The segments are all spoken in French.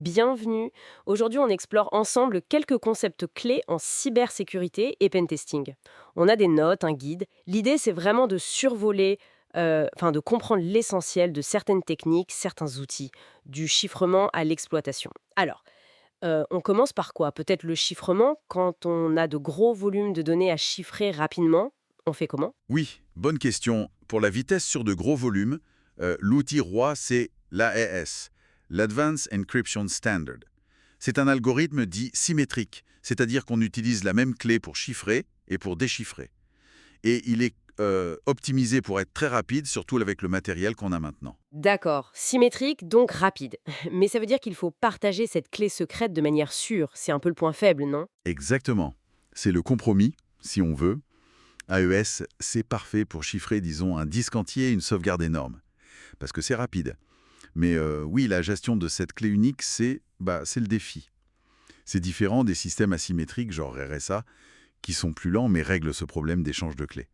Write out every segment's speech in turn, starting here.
Bienvenue. Aujourd'hui, on explore ensemble quelques concepts clés en cybersécurité et pentesting. On a des notes, un guide. L'idée, c'est vraiment de survoler, de comprendre l'essentiel de certaines techniques, certains outils, du chiffrement à l'exploitation. Alors, on commence par quoi? Peut-être le chiffrement, quand on a de gros volumes de données à chiffrer rapidement. On fait comment? Oui, bonne question. Pour la vitesse sur de gros volumes, l'outil roi, c'est l'AES, l'Advanced Encryption Standard. C'est un algorithme dit symétrique, c'est-à-dire qu'on utilise la même clé pour chiffrer et pour déchiffrer. Et il est optimisé pour être très rapide, surtout avec le matériel qu'on a maintenant. D'accord, symétrique, donc rapide. Mais ça veut dire qu'il faut partager cette clé secrète de manière sûre. C'est un peu le point faible, non? Exactement. C'est le compromis, si on veut. AES, c'est parfait pour chiffrer, disons, un disque entier et une sauvegarde énorme, parce que c'est rapide. Mais oui, la gestion de cette clé unique, c'est le défi. C'est différent des systèmes asymétriques, genre RSA, qui sont plus lents mais règlent ce problème d'échange de clés.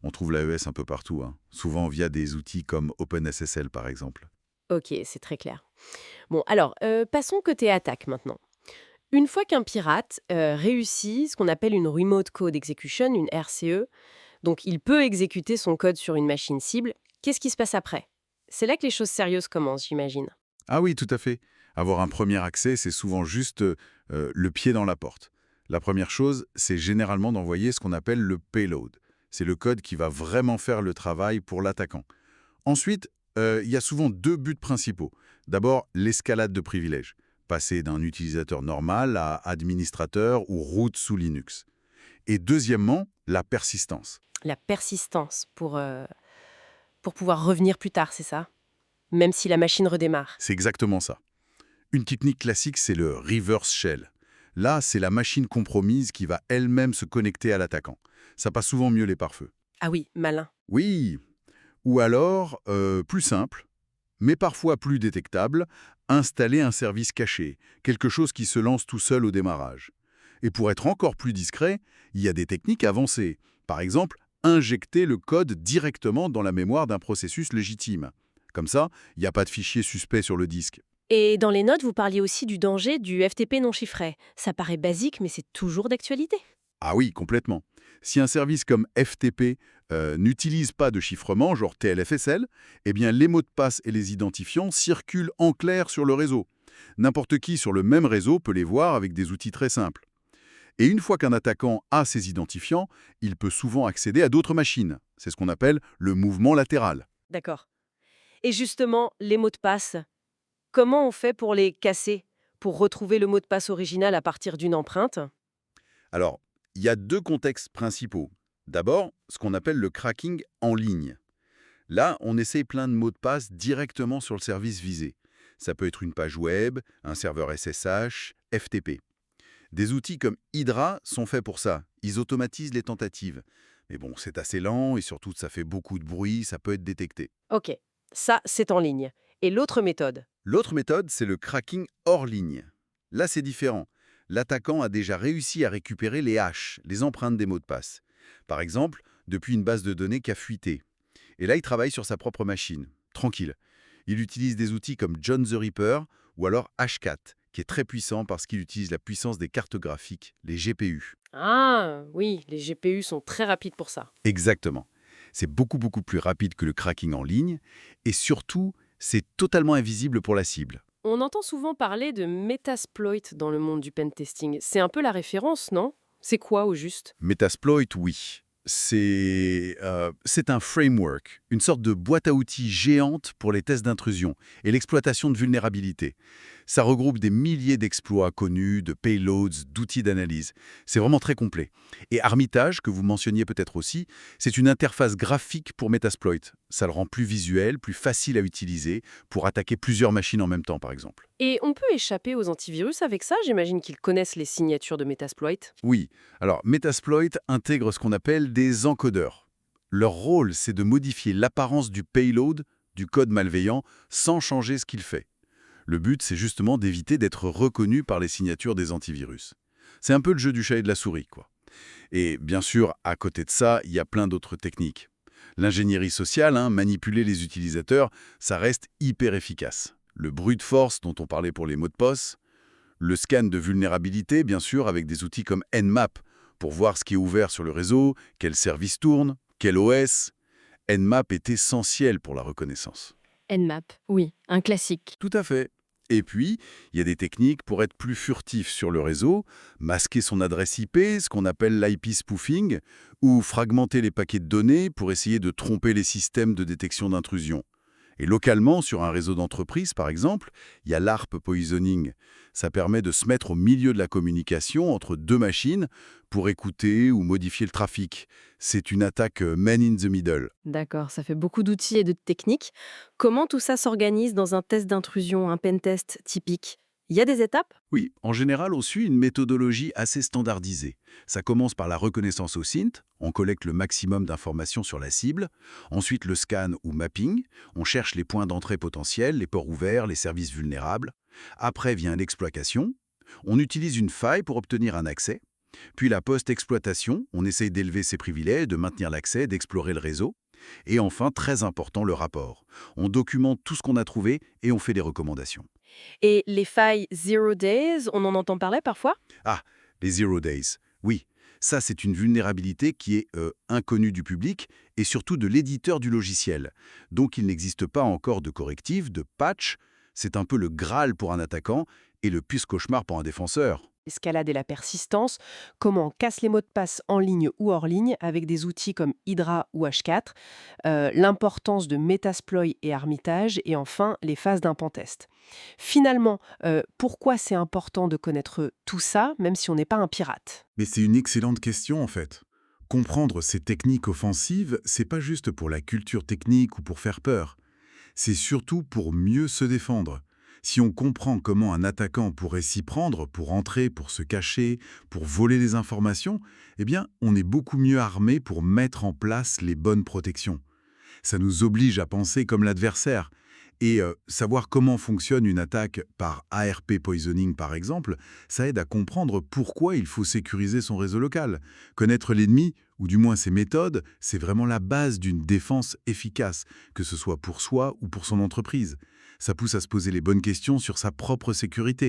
On trouve l'AES un peu partout, hein, souvent via des outils comme OpenSSL par exemple. Ok, c'est très clair. Bon, alors, passons côté attaque maintenant. Une fois qu'un pirate réussit ce qu'on appelle une Remote Code Execution, une RCE, donc il peut exécuter son code sur une machine cible, qu'est-ce qui se passe après? C'est là que les choses sérieuses commencent, j'imagine. Ah oui, tout à fait. Avoir un premier accès, c'est souvent juste le pied dans la porte. La première chose, c'est généralement d'envoyer ce qu'on appelle le payload. C'est le code qui va vraiment faire le travail pour l'attaquant. Ensuite, il y a souvent deux buts principaux. D'abord, l'escalade de privilèges. Passer d'un utilisateur normal à administrateur ou root sous Linux. Et deuxièmement, la persistance. La persistance pour pouvoir revenir plus tard, c'est ça? Même si la machine redémarre. C'est exactement ça. Une technique classique, c'est le reverse shell. Là, c'est la machine compromise qui va elle-même se connecter à l'attaquant. Ça passe souvent mieux les pare-feux. Ah oui, malin. Oui, ou alors, plus simple, mais parfois plus détectable, installer un service caché, quelque chose qui se lance tout seul au démarrage. Et pour être encore plus discret, il y a des techniques avancées. Par exemple, injecter le code directement dans la mémoire d'un processus légitime. Comme ça, il n'y a pas de fichier suspect sur le disque. Et dans les notes, vous parliez aussi du danger du FTP non chiffré. Ça paraît basique, mais c'est toujours d'actualité. Ah oui, complètement. Si un service comme FTP n'utilise pas de chiffrement, genre TLFSL, eh bien les mots de passe et les identifiants circulent en clair sur le réseau. N'importe qui sur le même réseau peut les voir avec des outils très simples. Et une fois qu'un attaquant a ces identifiants, il peut souvent accéder à d'autres machines. C'est ce qu'on appelle le mouvement latéral. D'accord. Et justement, les mots de passe, comment on fait pour les casser? Pour retrouver le mot de passe original à partir d'une empreinte? Alors, il y a deux contextes principaux. D'abord, ce qu'on appelle le cracking en ligne. Là, on essaye plein de mots de passe directement sur le service visé. Ça peut être une page web, un serveur SSH, FTP. Des outils comme Hydra sont faits pour ça. Ils automatisent les tentatives. Mais bon, c'est assez lent et surtout ça fait beaucoup de bruit, ça peut être détecté. Ok, ça, c'est en ligne. Et l'autre méthode? L'autre méthode, c'est le cracking hors ligne. Là, c'est différent. L'attaquant a déjà réussi à récupérer les hashes, les empreintes des mots de passe. Par exemple, depuis une base de données qui a fuité. Et là, il travaille sur sa propre machine. Tranquille. Il utilise des outils comme John the Ripper ou alors Hashcat, qui est très puissant parce qu'il utilise la puissance des cartes graphiques, les GPU. Ah oui, les GPU sont très rapides pour ça. Exactement. C'est beaucoup plus rapide que le cracking en ligne et surtout, c'est totalement invisible pour la cible. On entend souvent parler de Metasploit dans le monde du pentesting. C'est un peu la référence, non? C'est quoi au juste? Metasploit, oui. C'est un framework, une sorte de boîte à outils géante pour les tests d'intrusion et l'exploitation de vulnérabilités. Ça regroupe des milliers d'exploits connus, de payloads, d'outils d'analyse. C'est vraiment très complet. Et Armitage, que vous mentionniez peut-être aussi, c'est une interface graphique pour Metasploit. Ça le rend plus visuel, plus facile à utiliser pour attaquer plusieurs machines en même temps, par exemple. Et on peut échapper aux antivirus avec ça? J'imagine qu'ils connaissent les signatures de Metasploit. Oui, alors Metasploit intègre ce qu'on appelle des encodeurs. Leur rôle, c'est de modifier l'apparence du payload, du code malveillant, sans changer ce qu'il fait. Le but, c'est justement d'éviter d'être reconnu par les signatures des antivirus. C'est un peu le jeu du chat et de la souris, quoi. Et bien sûr, à côté de ça, il y a plein d'autres techniques. L'ingénierie sociale, manipuler les utilisateurs, ça reste hyper efficace. le brute force dont on parlait pour les mots de passe, le scan de vulnérabilité, bien sûr, avec des outils comme Nmap pour voir ce qui est ouvert sur le réseau, quel service tourne, quel OS. Nmap est essentiel pour la reconnaissance. Nmap, oui, un classique. Tout à fait. Et puis, il y a des techniques pour être plus furtif sur le réseau, masquer son adresse IP, ce qu'on appelle l'IP spoofing, ou fragmenter les paquets de données pour essayer de tromper les systèmes de détection d'intrusion. Et localement, sur un réseau d'entreprise, par exemple, il y a l'ARP poisoning. Ça permet de se mettre au milieu de la communication entre deux machines pour écouter ou modifier le trafic. C'est une attaque man in the middle. D'accord, ça fait beaucoup d'outils et de techniques. Comment tout ça s'organise dans un test d'intrusion, un pentest typique? Il y a des étapes? Oui, en général, on suit une méthodologie assez standardisée. Ça commence par la reconnaissance au SINT, on collecte le maximum d'informations sur la cible. Ensuite, le scan ou mapping, on cherche les points d'entrée potentiels, les ports ouverts, les services vulnérables. Après vient l'exploitation, on utilise une faille pour obtenir un accès. Puis la post-exploitation, on essaye d'élever ses privilèges, de maintenir l'accès, d'explorer le réseau. Et enfin, très important, le rapport. On documente tout ce qu'on a trouvé et on fait des recommandations. Et les failles Zero Days, on en entend parler parfois? Ah, les Zero Days. Oui, ça c'est une vulnérabilité qui est inconnue du public et surtout de l'éditeur du logiciel. Donc il n'existe pas encore de correctif, de patch. C'est un peu le Graal pour un attaquant et le puce cauchemar pour un défenseur. L'escalade et la persistance, comment on casse les mots de passe en ligne ou hors ligne avec des outils comme Hydra ou H4, l'importance de Metasploit et Armitage, et enfin les phases d'un pentest. Finalement, pourquoi c'est important de connaître tout ça, même si on n'est pas un pirate? Mais c'est une excellente question en fait. Comprendre ces techniques offensives, c'est pas juste pour la culture technique ou pour faire peur. C'est surtout pour mieux se défendre. Si on comprend comment un attaquant pourrait s'y prendre pour entrer, pour se cacher, pour voler des informations, eh bien, on est beaucoup mieux armé pour mettre en place les bonnes protections. Ça nous oblige à penser comme l'adversaire. Et savoir comment fonctionne une attaque par ARP poisoning, par exemple, ça aide à comprendre pourquoi il faut sécuriser son réseau local. Connaître l'ennemi, ou du moins ses méthodes, c'est vraiment la base d'une défense efficace, que ce soit pour soi ou pour son entreprise. Ça pousse à se poser les bonnes questions sur sa propre sécurité.